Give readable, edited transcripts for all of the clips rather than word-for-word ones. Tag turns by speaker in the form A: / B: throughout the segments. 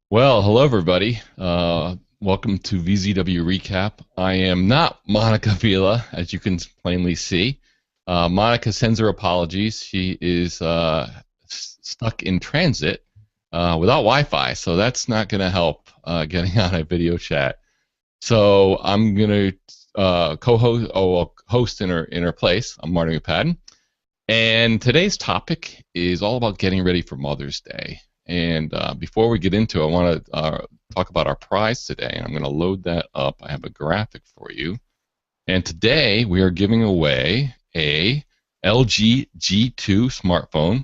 A: Well, hello everybody. Welcome to VZW Recap. I am not Monica Vila, as you can plainly see. Monica sends her apologies. She is stuck in transit without Wi-Fi, so that's not going to help getting on a video chat. So I'm going to co-host, host in her place. I'm Martin McPadden. And today's topic is all about getting ready for Mother's Day. And before we get into it, I want to talk about our prize today. And I'm going to load that up. I have a graphic for you. And today we are giving away a LG G2 smartphone.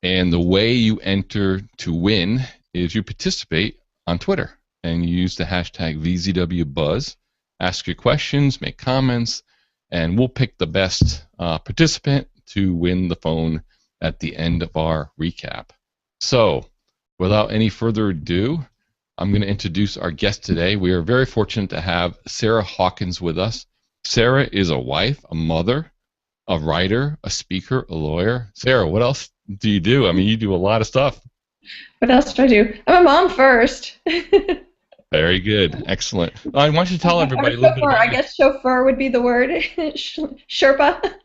A: And the way you enter to win is you participate on Twitter. And you use the hashtag VZWBuzz. Ask your questions, make comments, and we'll pick the best participant to win the phone at the end of our recap. So, without any further ado, I'm going to introduce our guest today. We are very fortunate to have Sara Hawkins with us. Sara is a wife, a mother, a writer, a speaker, a lawyer. Sara, what else do you do? I mean, you do a lot of stuff.
B: What else do I do? I'm a mom first.
A: Very good. Excellent. Why don't you tell everybody a little bit about
B: I guess chauffeur would be the word. Sherpa.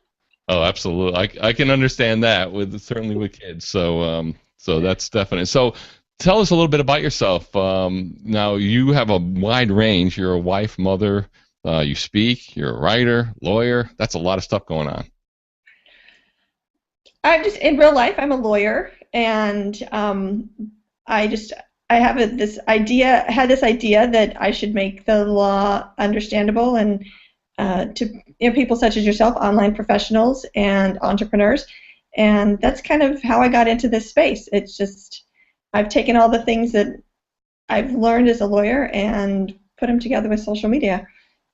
A: Oh, absolutely. I can understand that certainly with kids. So that's definite. So tell us a little bit about yourself. Now you have a wide range. You're a wife, mother. You speak. You're a writer, lawyer. That's a lot of stuff going on.
B: I'm just in real life. I'm a lawyer, and I have this idea. I had this idea that I should make the law understandable and to people such as yourself, online professionals and entrepreneurs, and that's kind of how I got into this space. It's just I've taken all the things that I've learned as a lawyer and put them together with social media.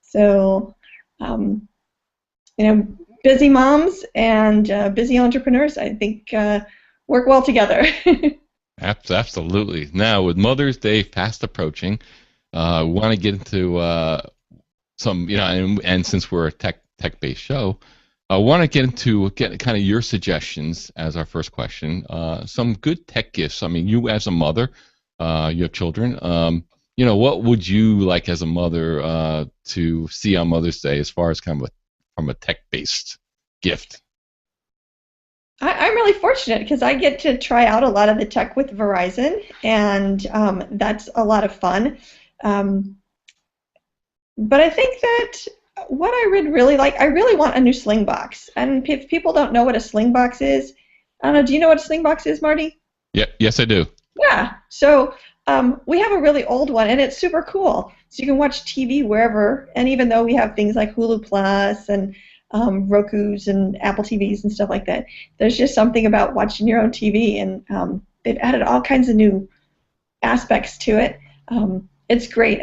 B: So, busy moms and busy entrepreneurs, I think, work well together.
A: Absolutely. Now, with Mother's Day fast approaching, we want to get into some, and since we're a tech-based show, I want to get kind of your suggestions as our first question. Some good tech gifts. I mean, you as a mother, you have children. What would you like as a mother to see on Mother's Day as far as kind of from a tech-based gift?
B: I'm really fortunate because I get to try out a lot of the tech with Verizon, and that's a lot of fun. But I think that what I would really like, I really want a new Sling box. And if people don't know what a Sling box is, I don't know, do you know what a Sling box is, Marty?
A: Yeah, yes, I do.
B: Yeah. So we have a really old one, and it's super cool. So you can watch TV wherever, and even though we have things like Hulu Plus and Roku's and Apple TVs and stuff like that, there's just something about watching your own TV, and they've added all kinds of new aspects to it. It's great.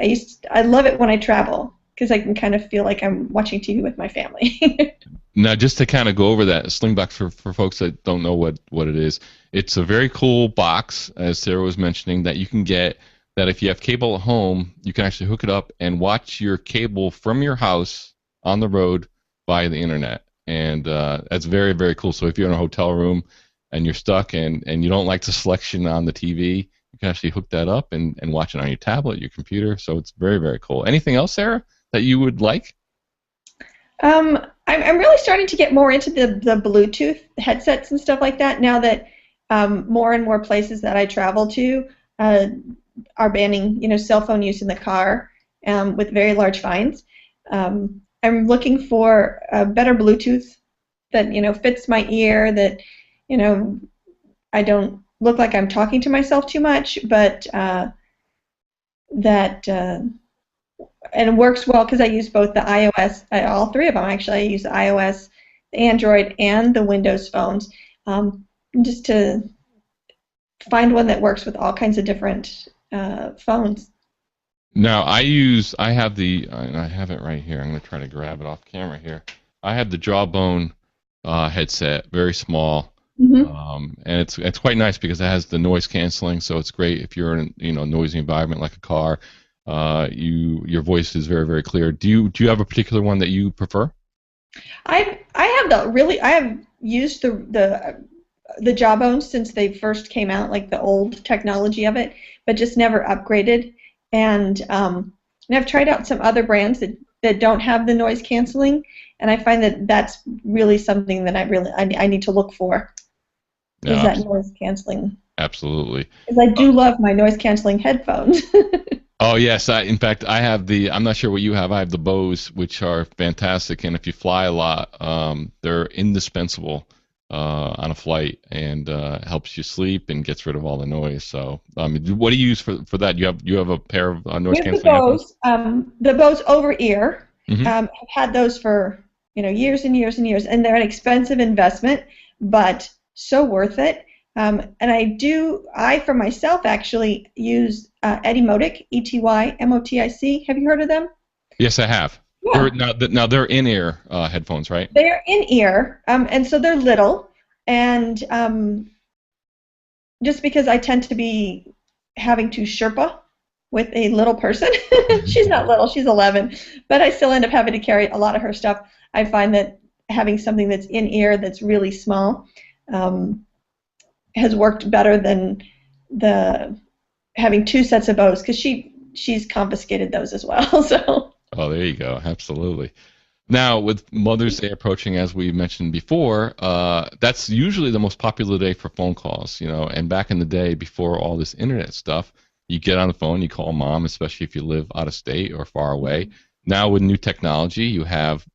B: I love it when I travel because I can kind of feel like I'm watching TV with my family.
A: Now, just to kind of go over that, Slingbox for folks that don't know what it is, it's a very cool box, as Sara was mentioning, that you can get that if you have cable at home, you can actually hook it up and watch your cable from your house on the road via the internet. And that's very, very cool. So if you're in a hotel room and you're stuck and you don't like the selection on the TV, you can actually hook that up and watch it on your tablet, your computer. So it's very, very cool. Anything else, Sara, that you would like?
B: I'm really starting to get more into the Bluetooth headsets and stuff like that now that more and more places that I travel to are banning cell phone use in the car with very large fines. I'm looking for a better Bluetooth that fits my ear, that I don't look like I'm talking to myself too much, but that and it works well because I use both the iOS, all three of them actually. I use the iOS, the Android, and the Windows phones, just to find one that works with all kinds of different phones.
A: Now, I have and I have it right here. I'm going to try to grab it off camera here. I have the Jawbone headset, very small, and it's quite nice because it has the noise canceling, so it's great if you're in a noisy environment like a car. Your voice is very, very clear. Do you have a particular one that you prefer?
B: I have used the the Jawbones since they first came out, like the old technology of it, but just never upgraded. And I've tried out some other brands that don't have the noise canceling, and I find that that's really something that I need to look for.
A: Yeah,
B: Is that noise canceling?
A: absolutely.
B: Because I do love my noise canceling headphones.
A: Oh yes, in fact I have I'm not sure what you have. I have the Bose, which are fantastic, and if you fly a lot, they're indispensable on a flight, and helps you sleep and gets rid of all the noise. So, what do you use for that? You have a pair of noise
B: With
A: canceling headphones?
B: The Bose over ear.
A: Mm-hmm.
B: I've had those for years and years and years, and they're an expensive investment, but so worth it. And I for myself actually use Etymotic, Etymotic. Have you heard of them?
A: Yes, I have.
B: Yeah.
A: Now they're in-ear headphones, right?
B: They're in ear, and so they're little, and just because I tend to be having to Sherpa with a little person, she's not little, she's 11, but I still end up having to carry a lot of her stuff. I find that having something that's in ear that's really small has worked better than having two sets of Bose, because she's confiscated those as well. So.
A: Oh, there you go. Absolutely. Now, with Mother's Day approaching, as we mentioned before, that's usually the most popular day for phone calls, and back in the day, before all this internet stuff, you get on the phone, you call mom, especially if you live out of state or far away. Now, with new technology, you have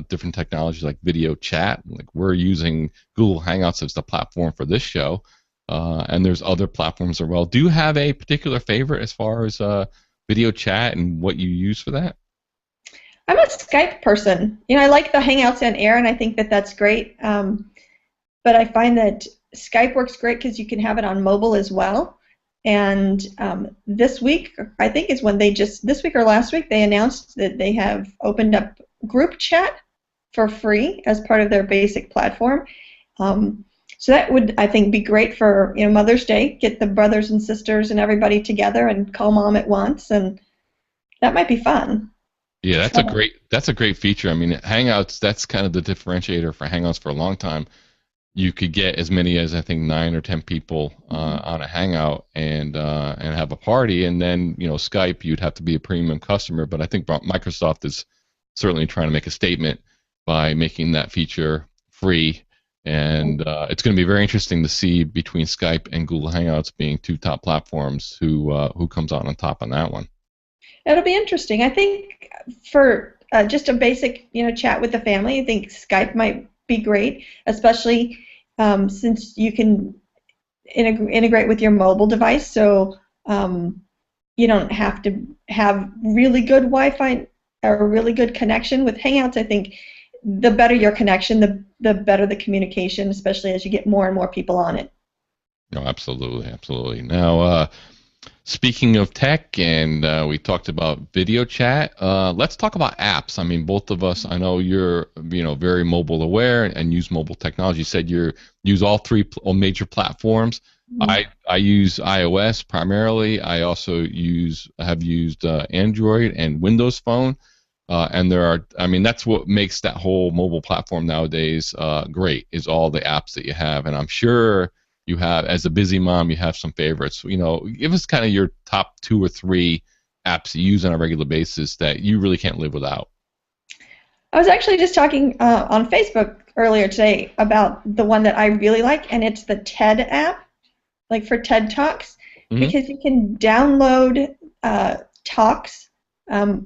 A: different technologies like video chat. Like we're using Google Hangouts as the platform for this show, and there's other platforms as well. Do you have a particular favorite as far as video chat and what you use for that?
B: I'm a Skype person. I like the Hangouts on air, and I think that that's great. But I find that Skype works great because you can have it on mobile as well. And this week, I think is when this week or last week, they announced that they have opened up group chat for free as part of their basic platform. So that would, I think, be great for Mother's Day. Get the brothers and sisters and everybody together and call mom at once, and that might be fun.
A: Yeah, that's a great feature. I mean, Hangouts, that's kind of the differentiator for Hangouts for a long time. You could get as many as I think 9 or 10 people on a Hangout and have a party, and then Skype, you'd have to be a premium customer. But I think Microsoft is certainly trying to make a statement by making that feature free, and it's going to be very interesting to see between Skype and Google Hangouts being two top platforms who comes out on top on that one.
B: It'll be interesting. I think for just a basic, chat with the family, I think Skype might be great, especially since you can integrate with your mobile device, so you don't have to have really good Wi-Fi or a really good connection. With Hangouts, I think the better your connection, the better the communication, especially as you get more and more people on it.
A: No, absolutely, absolutely. Now, speaking of tech, and we talked about video chat, let's talk about apps. I mean, both of us, I know you're very mobile aware and use mobile technology. You said you use all three major platforms. Mm-hmm. I use iOS primarily. I also have used Android and Windows Phone, and that's what makes that whole mobile platform nowadays great, is all the apps that you have. And I'm sure you have, as a busy mom, you have some favorites. Give us kind of your top 2 or 3 apps you use on a regular basis that you really can't live without.
B: I was actually just talking on Facebook earlier today about the one that I really like, and it's the TED app, like for TED Talks, mm-hmm. because you can download talks,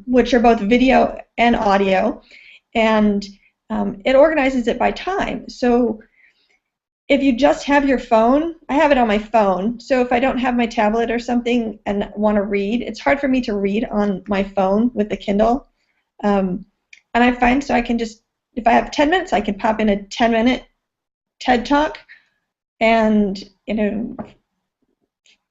B: which are both video and audio, and it organizes it by time. So if you just have your phone, I have it on my phone, so if I don't have my tablet or something and want to read, it's hard for me to read on my phone with the Kindle. And I find so I can just, if I have 10 minutes, I can pop in a 10-minute TED Talk and,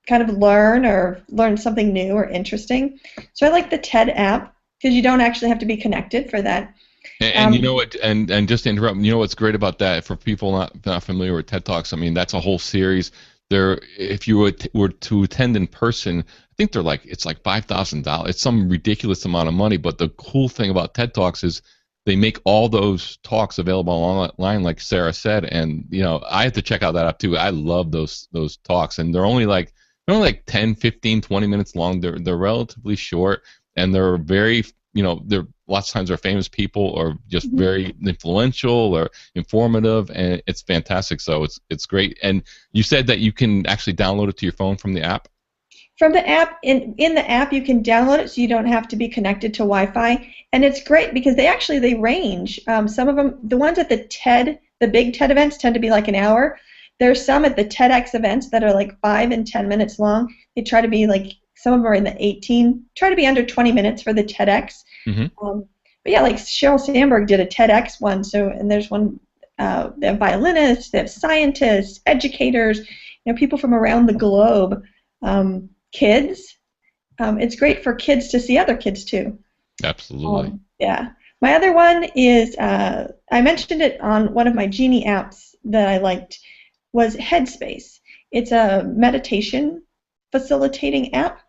B: kind of learn something new or interesting. So I like the TED app because you don't actually have to be connected for that.
A: And you know what? And just to interrupt, what's great about that for people not familiar with TED Talks? I mean, that's a whole series. If you were to attend in person, I think it's like $5,000. It's some ridiculous amount of money. But the cool thing about TED Talks is they make all those talks available online, like Sarah said, and I have to check out that app too. I love those talks, and they're only like 10, 15, 20 minutes long. They're relatively short, and they're very, they're lots of times they're famous people or just very influential or informative, and it's fantastic. So it's great. And you said that you can actually download it to your phone from the app.
B: From the app, in the app, you can download it so you don't have to be connected to Wi-Fi, and it's great because they range. Some of them, the ones at the big TED events, tend to be like an hour. There's some at the TEDx events that are like 5 and 10 minutes long. They try to be like, some of them are in the try to be under 20 minutes for the TEDx. But yeah, like Sheryl Sandberg did a TEDx one. So, and there's one. They have violinists, they have scientists, educators, people from around the globe. Kids. It's great for kids to see other kids too.
A: Absolutely.
B: Yeah. My other one is, I mentioned it on one of my Genie apps that I liked, was Headspace. It's a meditation facilitating app.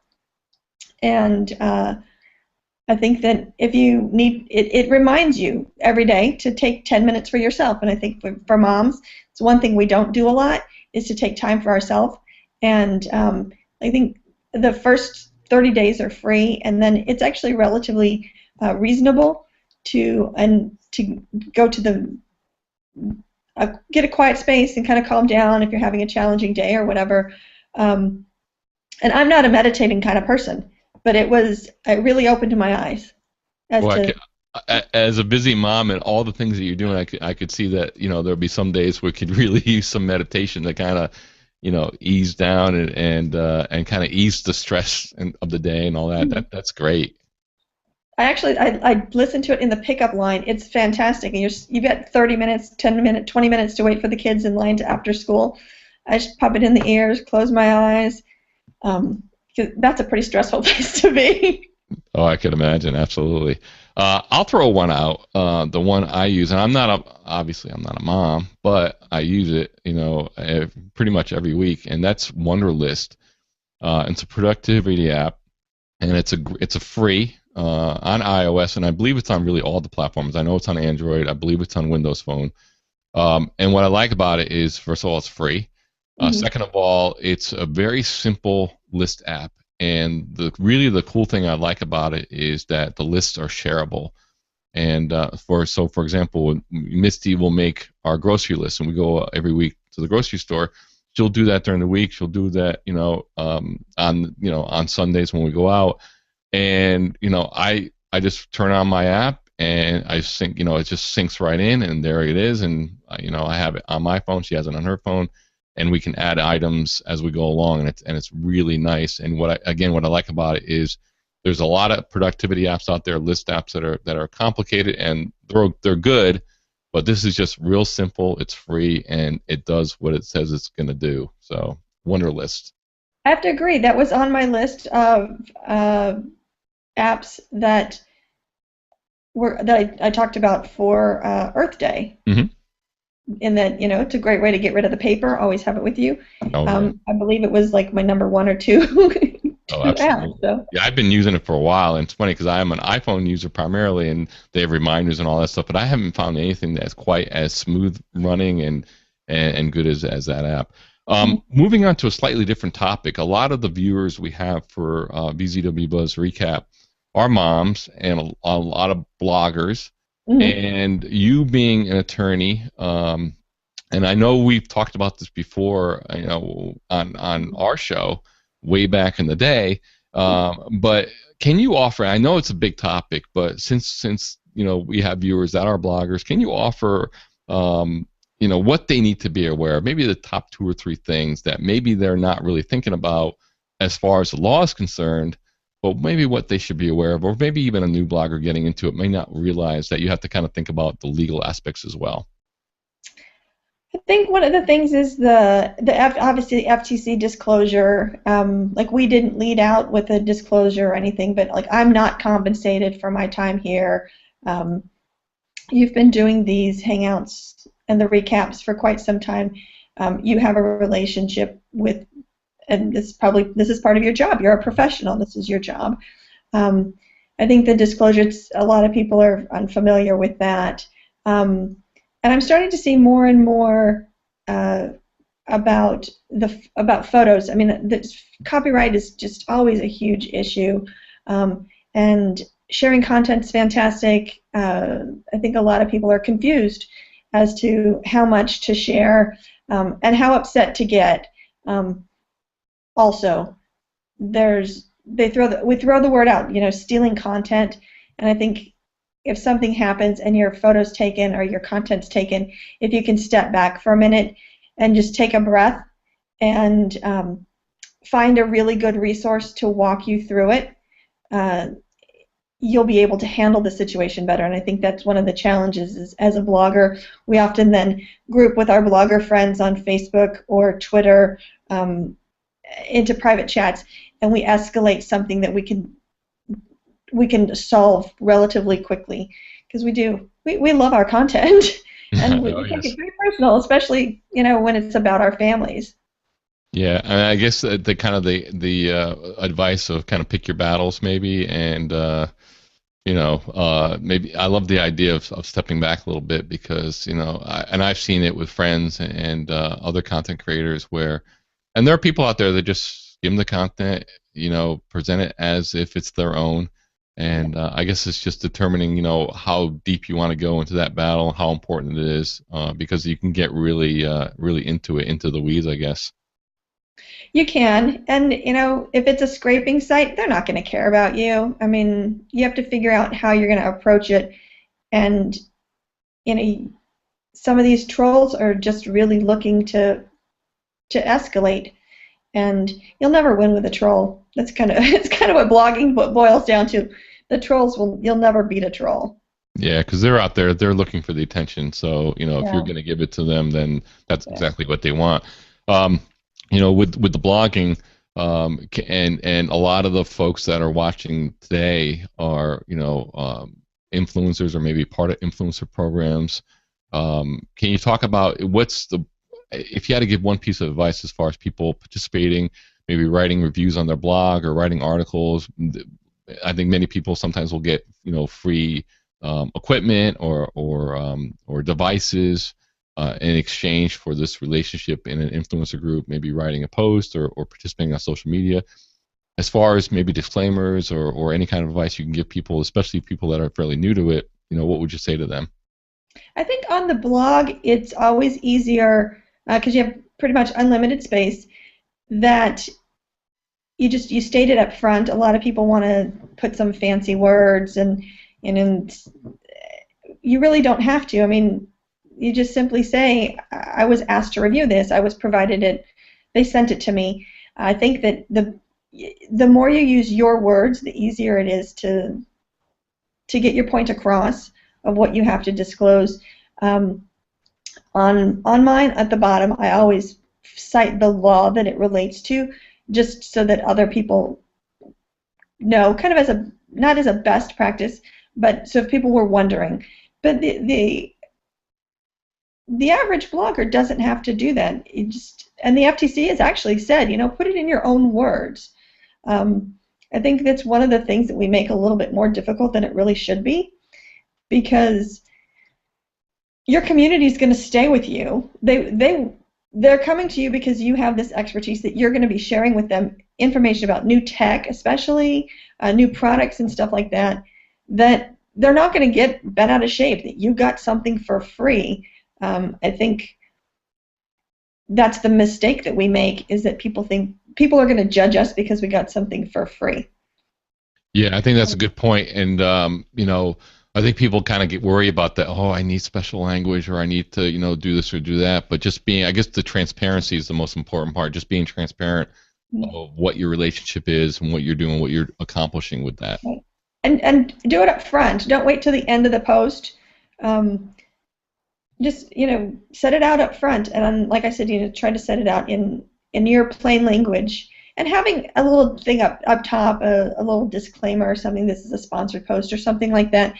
B: And I think that if you need, it reminds you every day to take 10 minutes for yourself. And I think for moms, it's one thing we don't do a lot is to take time for ourselves. And I think the first 30 days are free, and then it's actually relatively reasonable to go to get a quiet space and kind of calm down if you're having a challenging day or whatever. And I'm not a meditating kind of person, but it really opened my eyes.
A: As a busy mom and all the things that you're doing, I could see that there'll be some days where we could really use some meditation to kind of ease down and kind of ease the stress of the day and all that. That's great.
B: I listened to it in the pickup line. It's fantastic, and you've got 30 minutes, 10 minutes, 20 minutes to wait for the kids in line to after school. I just pop it in the ears, close my eyes. That's a pretty stressful place to be.
A: Oh, I could imagine. Absolutely. I'll throw one out. The one I use, and obviously I'm not a mom, but I use it, pretty much every week, and that's Wunderlist. It's a productivity app, and it's a free on iOS, and I believe it's on really all the platforms. I know it's on Android. I believe it's on Windows Phone. And what I like about it is, first of all, it's free. Second of all, it's a very simple list app. And the cool thing I like about it is that the lists are shareable. And for example, Misty will make our grocery list, and we go every week to the grocery store. She'll do that during the week. She'll do that, on Sundays when we go out. And I just turn on my app and I sync. It just syncs right in, and there it is. And I have it on my phone. She has it on her phone. And we can add items as we go along, and it's really nice. And what I like about it is there's a lot of productivity apps out there, list apps that are complicated, and they're good, but this is just real simple. It's free, and it does what it says it's going to do. So Wunderlist.
B: I have to agree. That was on my list of apps that I talked about for Earth Day. In that, it's a great way to get rid of the paper. Always have it with you. I believe it was like my number 1 or 2.
A: Oh, absolutely.
B: App, so.
A: Yeah, I've been using it for a while, and it's funny because I am an iPhone user primarily, and they have reminders and all that stuff. But I haven't found anything that's quite as smooth running and good as that app. Moving on to a slightly different topic, a lot of the viewers we have for VZWBuzz Recap are moms and a lot of bloggers. And you being an attorney, and I know we've talked about this before, on our show way back in the day. But can you offer? I know it's a big topic, but since we have viewers that are bloggers, can you offer what they need to be aware of? Maybe the top 2 or 3 things that maybe they're not really thinking about as far as the law is concerned. But maybe what they should be aware of, or maybe even a new blogger getting into it may not realize that you have to kind of think about the legal aspects as well.
B: I think one of the things is obviously the FTC disclosure. Like, we didn't lead out with a disclosure or anything, but like, I'm not compensated for my time here. You've been doing these hangouts and the recaps for quite some time. You have a relationship with. And this is part of your job. You're a professional. This is your job. I think the disclosure, a lot of people are unfamiliar with that. And I'm starting to see more and more about photos. I mean, copyright is just always a huge issue, and sharing content's fantastic. I think a lot of people are confused as to how much to share and how upset to get. Also, we throw the word out, stealing content, and I think if something happens and your photo's taken or your content's taken, if you can step back for a minute and just take a breath and find a really good resource to walk you through it, you'll be able to handle the situation better. And I think that's one of the challenges is, as a blogger, we often then group with our blogger friends on Facebook or Twitter into private chats, and we escalate something that we can solve relatively quickly, because we love our content and we take it very personal, especially when it's about our families.
A: Yeah, and I guess the kind of the advice of kind of pick your battles maybe, and maybe I love the idea of stepping back a little bit, because and I've seen it with friends and other content creators and there are people out there that just skim the content, present it as if it's their own. And I guess it's just determining, how deep you want to go into that battle, how important it is, because you can get really, really into the weeds, I guess.
B: You can, and if it's a scraping site, they're not going to care about you. I mean, you have to figure out how you're going to approach it, and some of these trolls are just really looking to escalate, and you'll never win with a troll. It's kind of what blogging boils down to. The trolls you'll never beat a troll.
A: Yeah, because they're out there, they're looking for the attention. So if you're going to give it to them, then that's exactly what they want. With the blogging, and a lot of the folks that are watching today are influencers or maybe part of influencer programs. Can you talk about if you had to give one piece of advice as far as people participating, maybe writing reviews on their blog or writing articles? I think many people sometimes will get free equipment or devices in exchange for this relationship in an influencer group, maybe writing a post or participating on social media. As far as maybe disclaimers or any kind of advice you can give people, especially people that are fairly new to it, what would you say to them?
B: I think on the blog it's always easier because you have pretty much unlimited space, that you state it up front. A lot of people want to put some fancy words, and you really don't have to. I mean, you just simply say, I was asked to review this, I was provided it, they sent it to me. I think that the more you use your words, the easier it is to get your point across of what you have to disclose. On mine, at the bottom, I always cite the law that it relates to, just so that other people know, kind of not as a best practice, but so if people were wondering. But the average blogger doesn't have to do that. And the FTC has actually said, put it in your own words. I think that's one of the things that we make a little bit more difficult than it really should be, because your community is going to stay with you. They're coming to you because you have this expertise that you're going to be sharing with them information about new tech, especially new products and stuff like that, that they're not going to get bent out of shape, that you got something for free. I think that's the mistake that we make, is that people think people are going to judge us because we got something for free.
A: Yeah, I think that's a good point. And, I think people kind of get worried about that. Oh, I need special language, or I need to, do this or do that. But just I guess the transparency is the most important part. Just being transparent of what your relationship is and what you're doing, what you're accomplishing with that.
B: Right. And do it up front. Don't wait till the end of the post. Just set it out up front. And like I said, try to set it out in your plain language. And having a little thing up top, a little disclaimer or something. This is a sponsored post or something like that.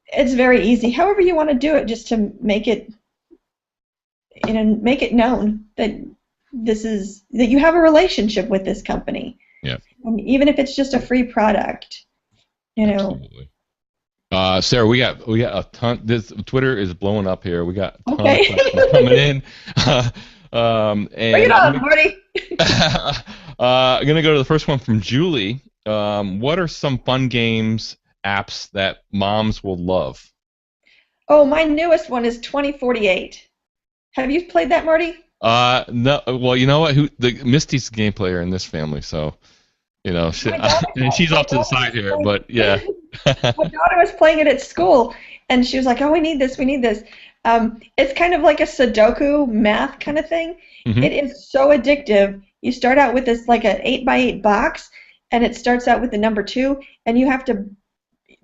B: It's very easy. However you want to do it, just to make it, make it known that that you have a relationship with this company.
A: Yeah.
B: And even if it's just a free product, you know.
A: Absolutely. Sarah, we got a ton. This Twitter is blowing up here. We got a ton of
B: Okay.
A: questions coming in.
B: Bring it
A: And
B: on, Marty.
A: I'm gonna go to the first one from Julie. What are some fun games apps that moms will love?
B: Oh, my newest one is 2048. Have you played that, Marty?
A: No. Well, you know what? Misty's the game player in this family, so
B: My daughter,
A: and she's
B: my
A: off to the
B: daughter
A: side
B: was
A: here,
B: playing.
A: but yeah.
B: My daughter was playing it at school, and she was like, "Oh, we need this, we need this." It's kind of like a Sudoku math kind of thing.
A: Hmm.
B: It is so addictive. You start out with this like an 8 by 8 box, and it starts out with the number 2, and you have to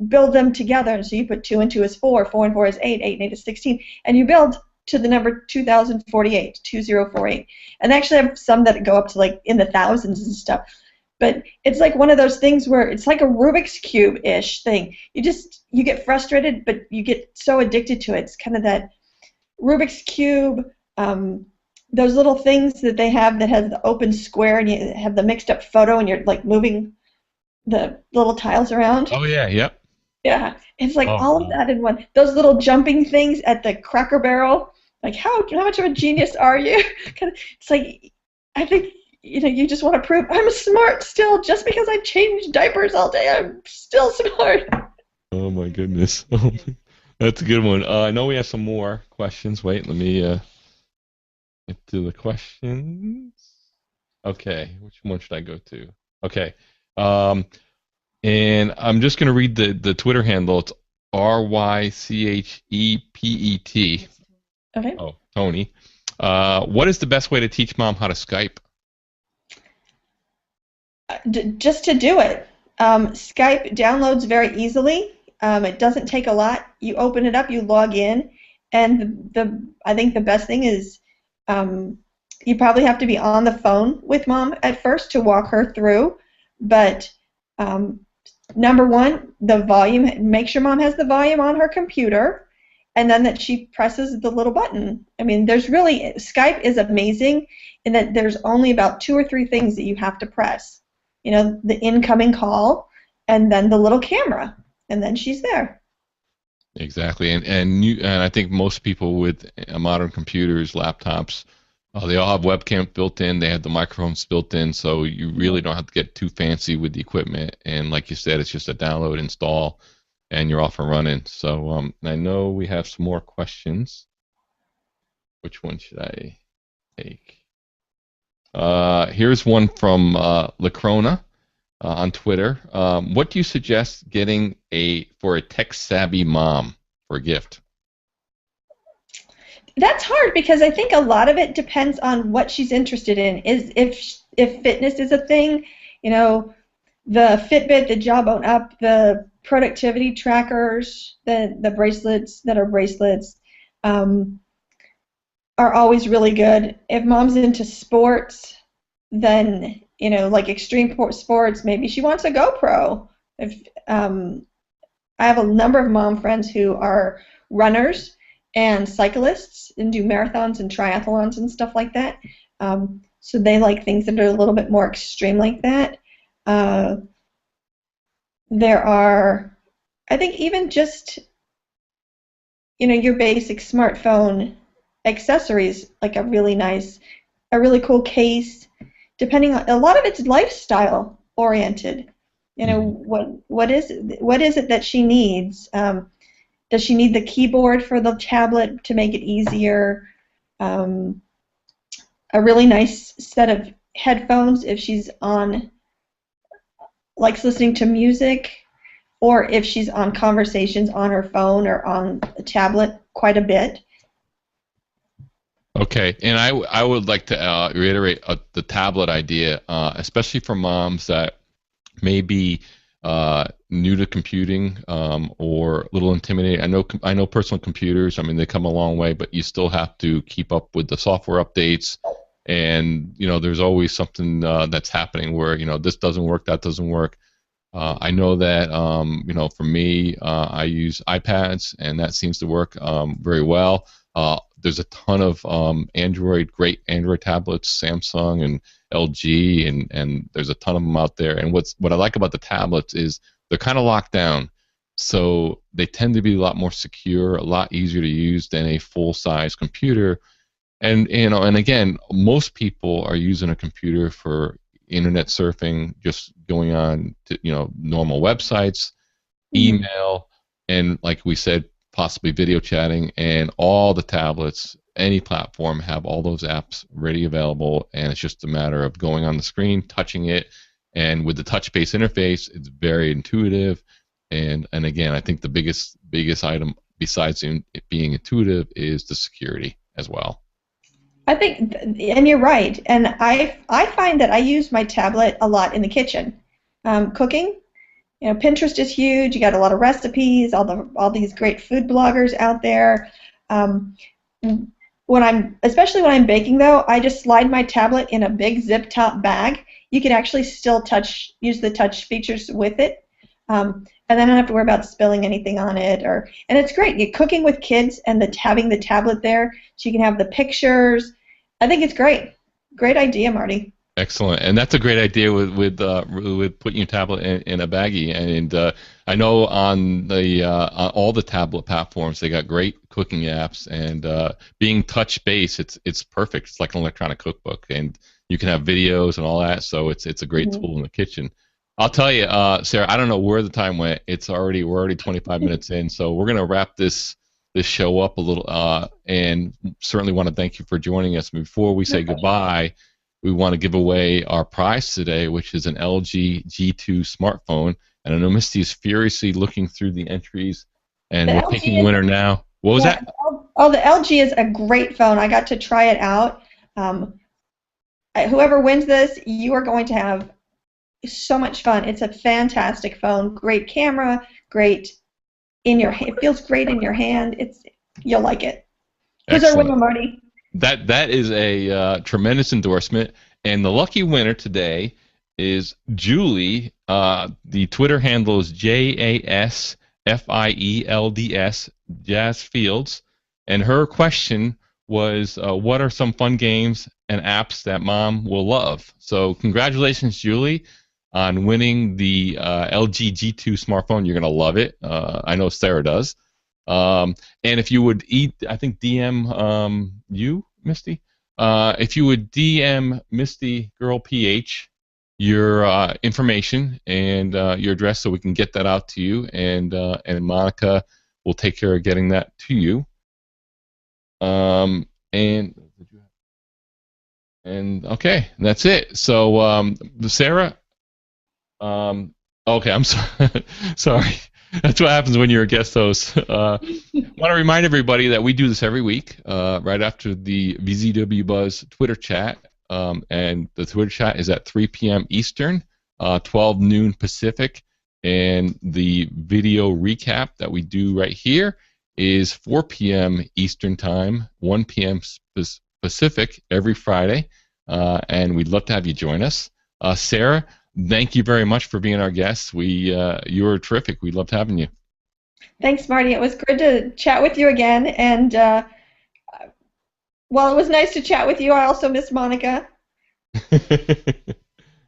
B: build them together. And so you put 2 and 2 is 4, 4 and 4 is 8, 8 and 8 is 16, and you build to the number 2048, 2048. And they actually have some that go up to like in the thousands and stuff. But it's like one of those things where it's like a Rubik's Cube-ish thing. You get frustrated, but you get so addicted to it. It's kind of that Rubik's Cube, those little things that they have that has the open square and you have the mixed up photo and you're like moving the little tiles around.
A: Oh yeah. Yep.
B: Yeah, it's like
A: Oh,
B: all of
A: wow.
B: that in one. Those little jumping things at the Cracker Barrel, like how much of a genius are you? It's like I think you just want to prove I'm smart still. Just because I change diapers all day, I'm still smart.
A: Oh my goodness. That's a good one. I know we have some more questions. Wait, let me get to the questions. Okay, which one should I go to? Okay. Um, and I'm just gonna read the Twitter handle. It's RYCHEPET.
B: Okay.
A: Oh, Tony. What is the best way to teach mom how to Skype?
B: Just to do it. Skype downloads very easily. It doesn't take a lot. You open it up, you log in, and I think the best thing is you probably have to be on the phone with mom at first to walk her through. But number one, the volume. Make sure mom has the volume on her computer, and then that she presses the little button. I mean, Skype is amazing in that there's only about 2 or 3 things that you have to press. The incoming call, and then the little camera, and then she's there.
A: Exactly, and I think most people with modern computers, laptops, they all have webcams built in. They have the microphones built in, so you really don't have to get too fancy with the equipment. And like you said, it's just a download, install, and you're off and running. So I know we have some more questions. Which one should I take? Here's one from Lacrona on Twitter. What do you suggest getting for a tech-savvy mom for a gift?
B: That's hard because I think a lot of it depends on what she's interested in. If fitness is a thing, the Fitbit, the Jawbone Up, the productivity trackers, the bracelets that are bracelets, are always really good. If mom's into sports, then like extreme sports, maybe she wants a GoPro. If I have a number of mom friends who are runners and cyclists and do marathons and triathlons and stuff like that. So they like things that are a little bit more extreme like that. There are, I think, even just your basic smartphone accessories, like a really cool case. Depending on, a lot of it's lifestyle oriented. What is it that she needs? Does she need the keyboard for the tablet to make it easier? A really nice set of headphones if she's likes listening to music, or if she's on conversations on her phone or on a tablet quite a bit.
A: Okay, and I would like to reiterate the tablet idea, especially for moms that may be new to computing or a little intimidated. I know personal computers. I mean, they come a long way, but you still have to keep up with the software updates, and there's always something that's happening where this doesn't work, that doesn't work. I know that for me, I use iPads, and that seems to work very well. there's a ton of great Android tablets, Samsung and LG, and there's a ton of them out there. And what I like about the tablets is they're kind of locked down, so they tend to be a lot more secure, a lot easier to use than a full-size computer. And and again, most people are using a computer for internet surfing, just going on to normal websites, email, and like we said, possibly video chatting. And all the tablets, any platform, have all those apps ready available, and it's just a matter of going on the screen, touching it, and with the touch-based interface, it's very intuitive. And again, I think the biggest item besides it being intuitive is the security as well.
B: I think, and you're right. And I find that I use my tablet a lot in the kitchen, cooking. Pinterest is huge. You got a lot of recipes, all these great food bloggers out there. Especially when I'm baking, though, I just slide my tablet in a big zip top bag. You can actually still use the touch features with it, and then I don't have to worry about spilling anything on it. And it's great. You're cooking with kids, and having the tablet there, so you can have the pictures. I think it's great. Great idea, Marty.
A: Excellent, and that's a great idea with putting your tablet in a baggie. And I know on all the tablet platforms, they got great cooking apps, and being touch-based, it's perfect. It's like an electronic cookbook, and you can have videos and all that. So it's a great tool in the kitchen. I'll tell you, Sarah, I don't know where the time went. We're already 25 minutes in, so we're gonna wrap this show up a little, and certainly want to thank you for joining us. Before we say goodbye, we want to give away our prize today, which is an LG G2 smartphone. And I know Misty is furiously looking through the entries, and we're picking a winner now. What was that?
B: Oh, the LG is a great phone. I got to try it out. Whoever wins this, you are going to have so much fun. It's a fantastic phone. Great camera. Great it feels great in your hand. You'll like it. Who's our winner, Marty?
A: That is a tremendous endorsement, and the lucky winner today is Julie. The Twitter handle is JASFIELDS, Jazz Fields, and her question was, what are some fun games and apps that Mom will love? So congratulations, Julie, on winning the LG G2 smartphone. You're gonna love it. I know Sarah does. And if you would DM you, Misty, if you would DM Misty Girl PH your information and your address, so we can get that out to you, and Monica will take care of getting that to you. And okay, that's it. So Sarah, okay, I'm sorry. Sorry. That's what happens when you're a guest host. I want to remind everybody that we do this every week, right after the VZWBuzz Twitter chat, and the Twitter chat is at 3 p.m. Eastern, 12 noon Pacific, and the video recap that we do right here is 4 p.m. Eastern Time, 1 p.m. Pacific every Friday, and we'd love to have you join us. Sarah, thank you very much for being our guest. You were terrific. We loved having you.
B: Thanks, Marty. It was good to chat with you again. And while it was nice to chat with you, I also miss Monica.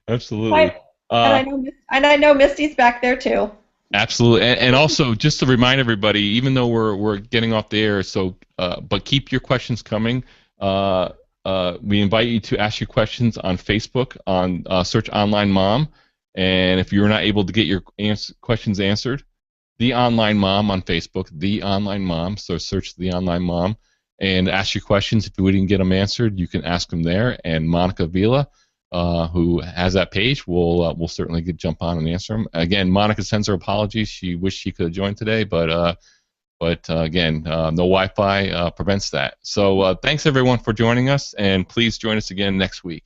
A: Absolutely.
B: And I know Misty's back there too.
A: Absolutely. And also, just to remind everybody, even though we're getting off the air, but keep your questions coming. We invite you to ask your questions on Facebook, on search Online Mom, and if you're not able to get your questions answered, The Online Mom on Facebook, The Online Mom, so search The Online Mom, and ask your questions. If we didn't get them answered, you can ask them there, and Monica Vila, who has that page, will certainly jump on and answer them. Again, Monica sends her apologies. She wished she could have joined today, but again, no Wi-Fi prevents that. So thanks everyone for joining us, and please join us again next week.